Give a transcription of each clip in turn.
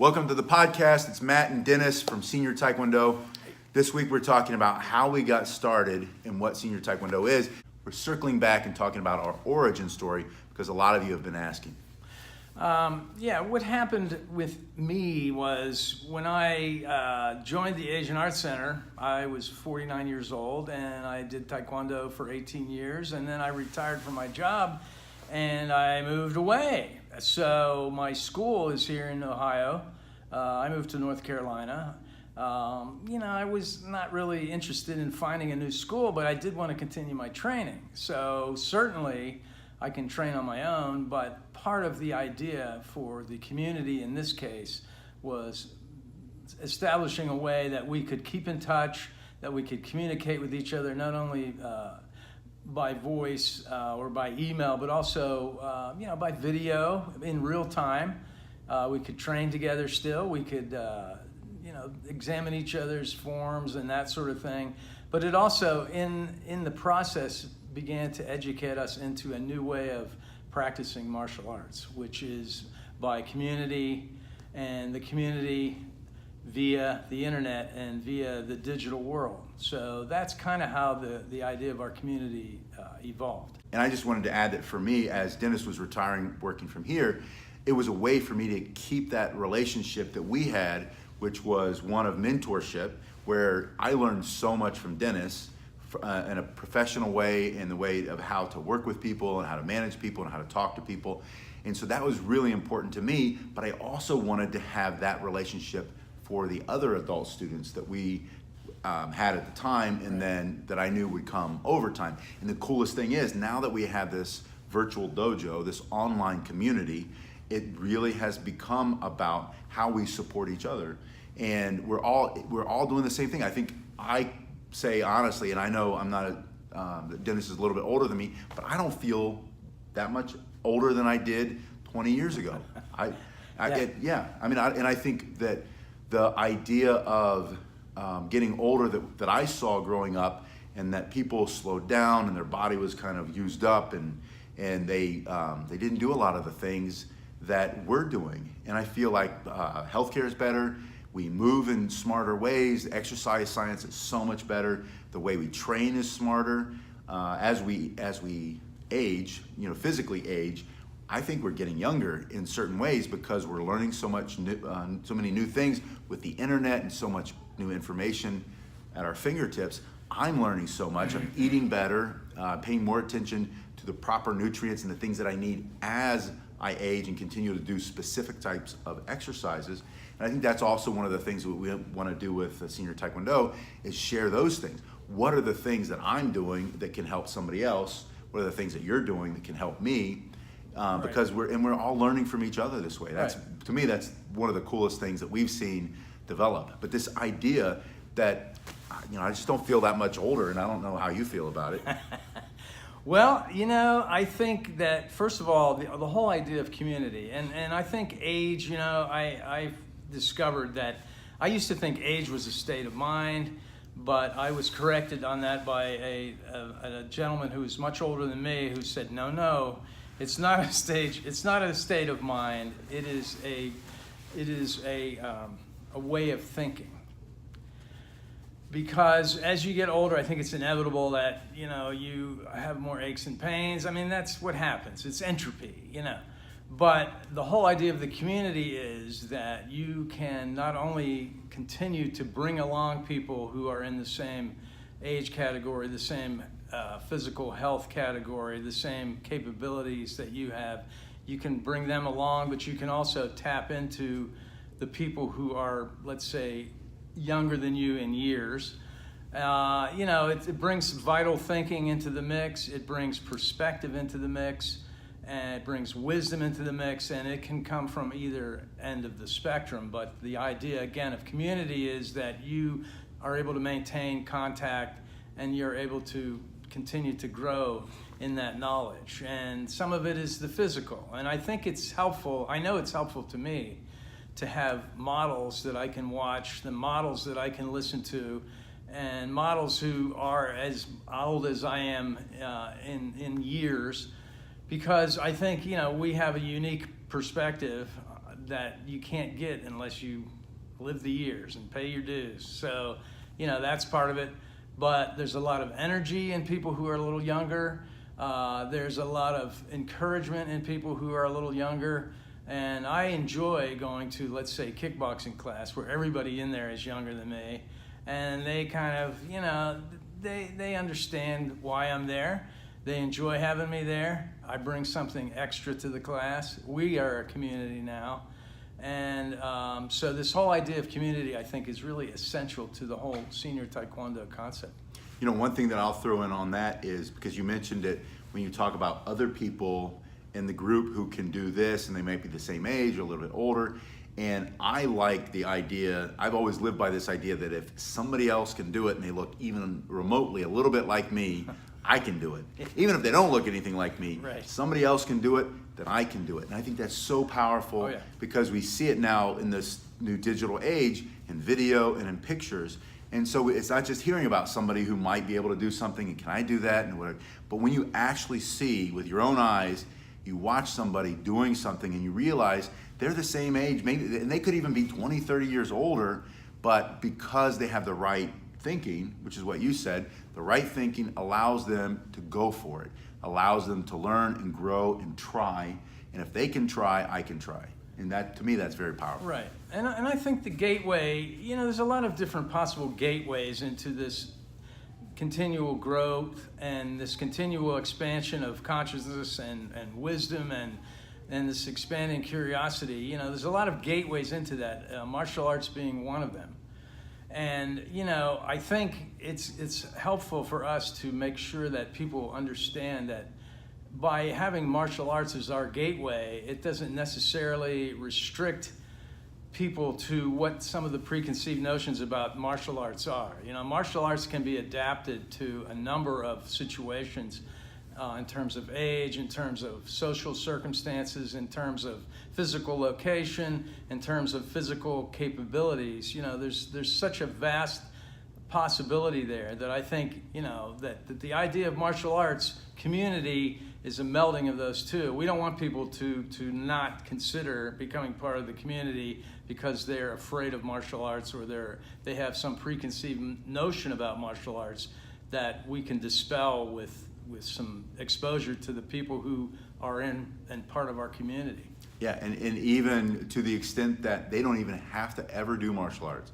Welcome to the podcast. It's Matt and Dennis from Senior Taekwondo. This week we're talking about how we got started and what Senior Taekwondo is. We're circling back and talking about our origin story because a lot of you have been asking. What happened with me was when I joined the Asian Arts Center, I was 49 years old and I did Taekwondo for 18 years, and then I retired from my job and I moved away. So my school is here in Ohio. I moved to North Carolina. I was not really interested in finding a new school, but I did want to continue my training. So certainly I can train on my own, but part of the idea for the community in this case was establishing a way that we could keep in touch, that we could communicate with each other, not only by voice or by email, but also by video in real time. We could train together still. We could examine each other's forms and that sort of thing. But it also, in the process, began to educate us into a new way of practicing martial arts, which is by community, and the community via the internet and via the digital world. So that's kind of how the idea of our community evolved. And I just wanted to add that for me, as Dennis was retiring, working from here, it was a way for me to keep that relationship that we had, which was one of mentorship, where I learned so much from Dennis in a professional way, in the way of how to work with people and how to manage people and how to talk to people. And so that was really important to me, but I also wanted to have that relationship for the other adult students that we had at the time, and then that I knew would come over time. And the coolest thing is, now that we have this virtual dojo, this online community, it really has become about how we support each other. And we're all doing the same thing. I think I say honestly, and I know I'm not Dennis is a little bit older than me, but I don't feel that much older than I did 20 years ago. I think that the idea of getting older that I saw growing up, and that people slowed down and their body was kind of used up, and they didn't do a lot of the things that we're doing. And I feel like healthcare is better. We move in smarter ways. Exercise science is so much better. The way we train is smarter. As we age, physically age, I think we're getting younger in certain ways because we're learning so many new things with the internet and so much new information at our fingertips. I'm learning so much. I'm eating better, paying more attention to the proper nutrients and the things that I need as I age and continue to do specific types of exercises. And I think that's also one of the things that we want to do with Senior Taekwondo, is share those things. What are the things that I'm doing that can help somebody else? What are the things that you're doing that can help me? Because we're all learning from each other this way. To me, that's one of the coolest things that we've seen develop. But this idea that I just don't feel that much older, and I don't know how you feel about it. Well, I think that, first of all, the whole idea of community, and I think age, I've discovered that I used to think age was a state of mind, but I was corrected on that by a gentleman who was much older than me, who said, no, it's not a state of mind. It is a way of thinking. Because as you get older, I think it's inevitable that, you have more aches and pains. I mean, that's what happens. It's entropy, But the whole idea of the community is that you can not only continue to bring along people who are in the same age category, the same physical health category, the same capabilities that you have. You can bring them along, but you can also tap into the people who are, let's say, younger than you in years. It brings vital thinking into the mix. It brings perspective into the mix, and it brings wisdom into the mix, and it can come from either end of the spectrum. But the idea, again, of community is that you are able to maintain contact and you're able to continue to grow in that knowledge. And some of it is the physical. And I think it's helpful, I know it's helpful to me, to have models that I can watch, the models that I can listen to, and models who are as old as I am in years, because I think we have a unique perspective that you can't get unless you live the years and pay your dues. So, you know, that's part of it. But there's a lot of energy in people who are a little younger. There's a lot of encouragement in people who are a little younger. And I enjoy going to, let's say, kickboxing class where everybody in there is younger than me. And they kind of, you know, they understand why I'm there. They enjoy having me there. I bring something extra to the class. We are a community now. And so this whole idea of community, I think, is really essential to the whole senior Taekwondo concept. You know, one thing that I'll throw in on that is, because you mentioned it, when you talk about other people in the group who can do this, and they might be the same age or a little bit older, and I like the idea, I've always lived by this idea that if somebody else can do it and they look even remotely a little bit like me, I can do it. Even if they don't look anything like me, Right. Somebody else can do it, then I can do it. And I think that's so powerful, Oh, yeah. because we see it now in this new digital age, in video and in pictures. And so it's not just hearing about somebody who might be able to do something, and can I do that, and whatever. But when you actually see with your own eyes, you watch somebody doing something and you realize they're the same age, maybe, and they could even be 20, 30 years older, but because they have the right thinking, which is what you said, the right thinking allows them to go for it, allows them to learn and grow and try. And if they can try, I can try. And that, to me, that's very powerful. Right. And I think the gateway, you know, there's a lot of different possible gateways into this continual growth and this continual expansion of consciousness and wisdom and this expanding curiosity. You know, there's a lot of gateways into that, martial arts being one of them. And, you know, I think it's helpful for us to make sure that people understand that by having martial arts as our gateway, it doesn't necessarily restrict people to what some of the preconceived notions about martial arts are. You know, martial arts can be adapted to a number of situations in terms of age, in terms of social circumstances, in terms of physical location, in terms of physical capabilities. You know, there's such a vast possibility there that I think, you know, that the idea of martial arts community is a melding of those two. We don't want people to not consider becoming part of the community because they're afraid of martial arts or they have some preconceived notion about martial arts that we can dispel with some exposure to the people who are in and part of our community. Yeah, and even to the extent that they don't even have to ever do martial arts,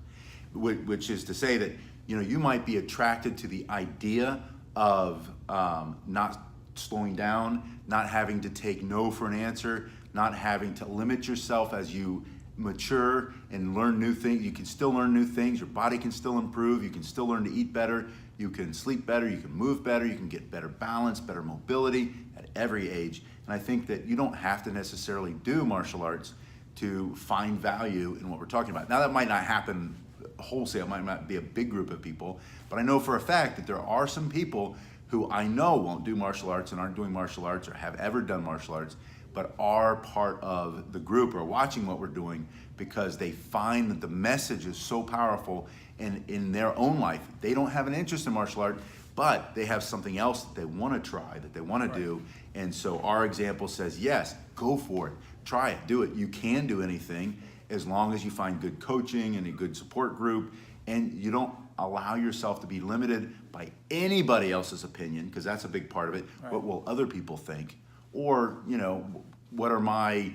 which is to say that, you know, you might be attracted to the idea of not slowing down, not having to take no for an answer, not having to limit yourself as you mature and learn new things. You can still learn new things. Your body can still improve. You can still learn to eat better. You can sleep better. You can move better. You can get better balance, better mobility at every age. And I think that you don't have to necessarily do martial arts to find value in what we're talking about. Now, that might not happen wholesale, might not be a big group of people, but I know for a fact that there are some people who I know won't do martial arts and aren't doing martial arts or have ever done martial arts, but are part of the group or watching what we're doing because they find that the message is so powerful, and in their own life, they don't have an interest in martial art, but they have something else that they want to try, that they want to do. And so our example says, yes, go for it, try it, do it. You can do anything as long as you find good coaching and a good support group, and you don't allow yourself to be limited by anybody else's opinion, because that's a big part of it. Right. What will other people think? Or, you know, what are my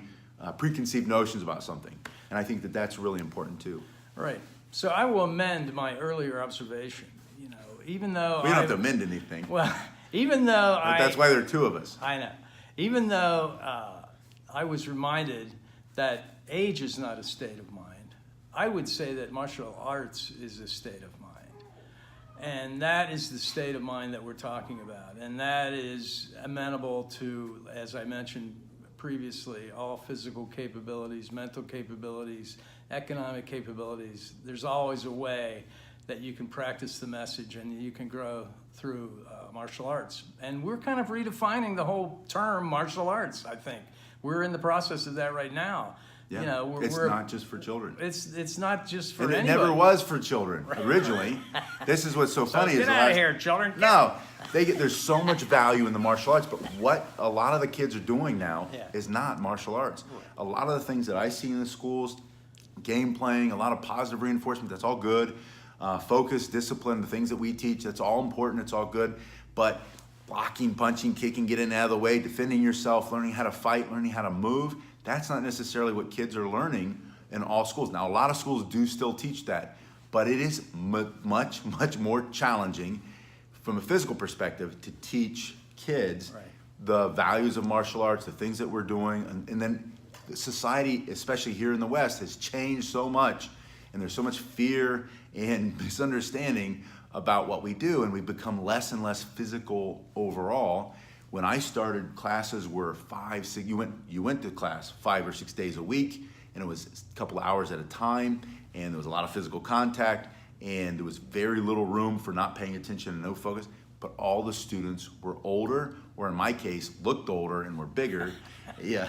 preconceived notions about something? And I think that that's really important too. Right. So I will amend my earlier observation. You know, even though we don't have to amend anything. Well, even though that's why there are two of us. I know. Even though I was reminded that age is not a state of mind, I would say that martial arts is a state of mind. And that is the state of mind that we're talking about. And that is amenable to, as I mentioned previously, all physical capabilities, mental capabilities, economic capabilities. There's always a way that you can practice the message and you can grow through martial arts. And we're kind of redefining the whole term martial arts, I think. We're in the process of that right now. Yeah. You know, It's not just for children. It's not just for And it anybody. never was for children originally. This is what's so funny. Get is out of here, children. No, there's so much value in the martial arts, but what a lot of the kids are doing now is not martial arts. A lot of the things that I see in the schools, game playing, a lot of positive reinforcement, that's all good. Focus, discipline, the things that we teach, that's all important, it's all good. But blocking, punching, kicking, getting out of the way, defending yourself, learning how to fight, learning how to move, that's not necessarily what kids are learning in all schools. Now, a lot of schools do still teach that, but it is much, much more challenging from a physical perspective to teach kids the values of martial arts, the things that we're doing, and then society, especially here in the West, has changed so much, and there's so much fear and misunderstanding about what we do, and we've become less and less physical overall. When I started, classes were 5, 6. You went to class 5 or 6 days a week, and it was a couple of hours at a time, and there was a lot of physical contact, and there was very little room for not paying attention and no focus. But all the students were older, or in my case, looked older and were bigger. Yeah.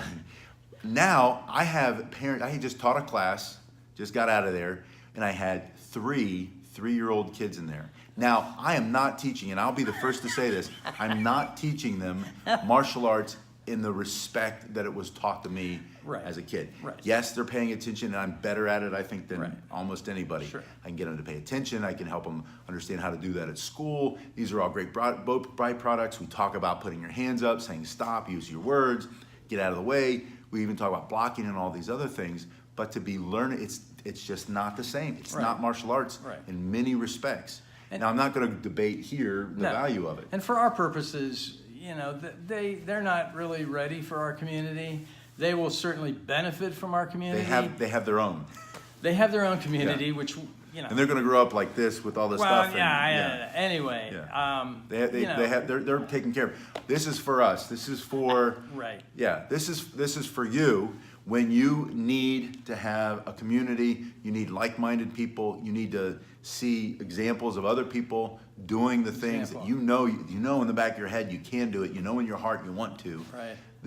Now I have parents. I just taught a class, just got out of there, and I had 3 3-year-old kids in there. Now, I am not teaching, and I'll be the first to say this, I'm not teaching them martial arts in the respect that it was taught to me as a kid. Yes, they're paying attention, and I'm better at it, I think, than almost anybody. I can get them to pay attention. I can help them understand how to do that at school. These are all great byproducts. We talk about putting your hands up, saying stop, use your words, get out of the way. We even talk about blocking and all these other things. But to be learning, it's just not the same. It's not martial arts in many respects. And now, I'm not going to debate here the value of it. And for our purposes, you know, they're not really ready for our community. They will certainly benefit from our community. They have their own. They have their own community, which, you know. And they're going to grow up like this with all this stuff. Anyway. They're taken care of. This is for us. This is for This is for you. When you need to have a community, you need like-minded people. You need to see examples of other people doing the things that you know in the back of your head you can do it. You know in your heart you want to.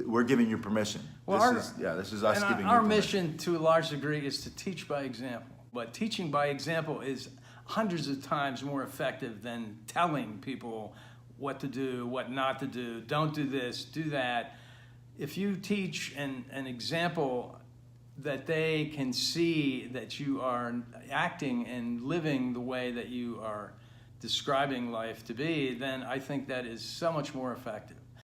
We're giving you permission. Well, this is us giving you permission. Our mission, to a large degree, is to teach by example. But teaching by example is hundreds of times more effective than telling people what to do, what not to do. Don't do this, do that. If you teach an example that they can see that you are acting and living the way that you are describing life to be, then I think that is so much more effective.